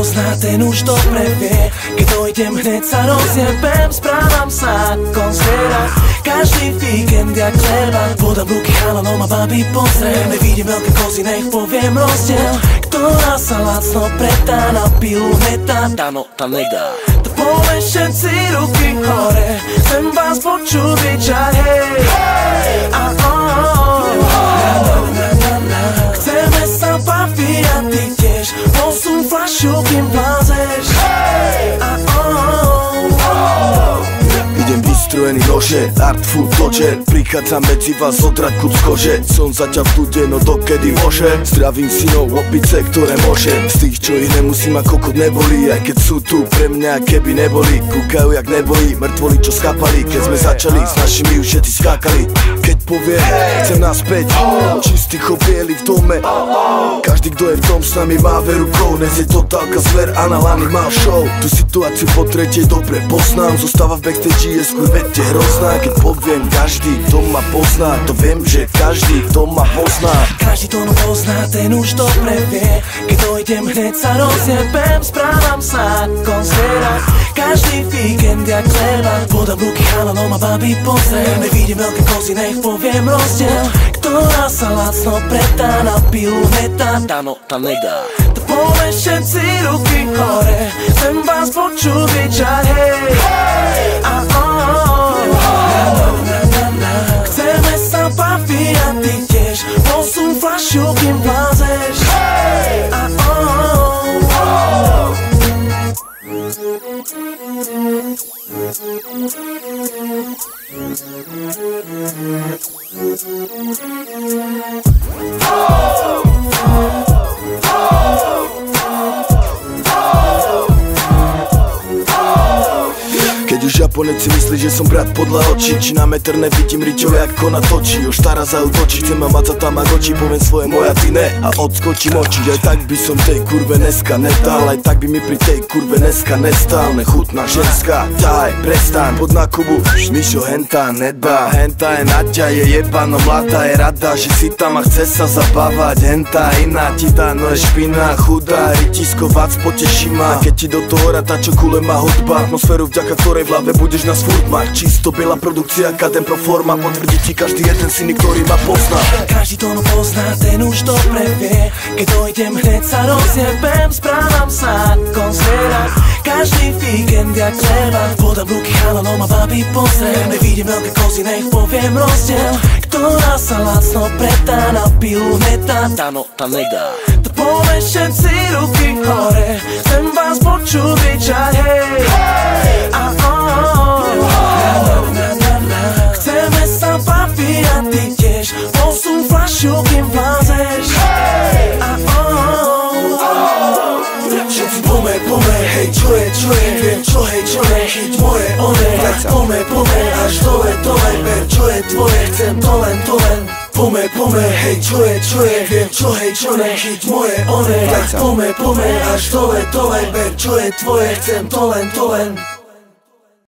pozná, ten už dobre vie. Keď dojdem, hneď sa rozjebem, správam sa ako zviera. Každý víkend jak treba, podám ruky chalanom a babi pozriem. Nevidím veľké kozy, nech poviem rozdiel, ktorá sa lacno pretá na pilu hneta. Táno, tam nedá. To povie všetci ruky hore, chcem vás počuť vyčať, hej. Chceme sa baviť a ty tiež, posun fľašu, kým vlázeš. Idem vystrojený nože, art food dodger. Prichádzam medzi vás odrať kus kože. Som zatiaľ v tude, no dokedy môže. Zdravím synov, opice, ktoré môžem. Z tých, čo ich nemusím a kokot neboli. Aj keď sú tu pre mňa, keby neboli. Kúkajú jak nebojí, mŕtvoli čo skapali. Keď sme začali, s našimi už všetci skákali. Keď povie, chcem naspäť, čistý chop bielý v dome. Každý, kto je v tom s nami, má veru kounes. Je totálka zver a na lany má show. Tu situáciu po tretej dobre poznám. Zostáva v backstage, je skôr vete hrozná. Keď poviem, každý, kto ma pozná, to viem, že každý, kto ma pozná. Každý to pozná, ten už dobre vie. Keď dojdem, hneď sa rozjebem, správam sa ako zviera. Každý víkend jak treba, podám ruky chalanom a babi pozriem. Nevidím veľké kozy, nech poviem rozdiel, ktorá sa lacno pretá na pilu hneta. Táno, tam nedá. To povie všetci ruky hore, chcem vás počuť vyčať, hej. Chceme sa baviť a ty tiež, posun fľašu, kým vlázeš. Keď už Japonec si myslí, že som brat podľa očí, či na meter nevidím ričové ako na točí. Už stará zautočí, chcem ma mať za tam a gočí, poviem svoje moja ty ne a odskočím oči. Aj tak by som tej kurve dneska nedal, aj tak by mi pri tej kurve dneska nestál. Nechutná ženská, daj, prestaň, pod na Kubu, Mišo henta nedá. Henta je Naďa, je jebano, mladá je rada, že si tam a chce sa zabávať. Henta iná ti dá, no je špina, chudá, rytisko vac, poteší ma. Keď ti do toho rata, čo kule má hudba, atmosféru, vďaka ktorej v hlave budeš nás furt mať. Čisto biela produkcia, kadem pro forma, potvrdí ti každý jeden syn, ktorý ma pozná. Každý to pozná, ten už dobre vie. Keď dojdem, hneď sa rozjebem, správam sa ako zviera. Každý víkend jak treba, podám ruky chalanom a babi pozriem. Nevidím veľké kozy, nech poviem rozdiel, ktorá sa lacno pretá na pilu hneta. Táno, tam nedá. To povie všetci ruky hore, chcem vás počuť vyčať, hej. Chceme sa baviť a ty tiež, posun fľašu, kým vlázeš. Všetci pome, hej, čo je, viem čo je, chyť moje one. Pome, až dole, ber, čo je tvoje, chcem to len. Pome, hej, čo je, viem čo je, chyť moje one. Pome, až dole, ber, čo je tvoje, chcem to len.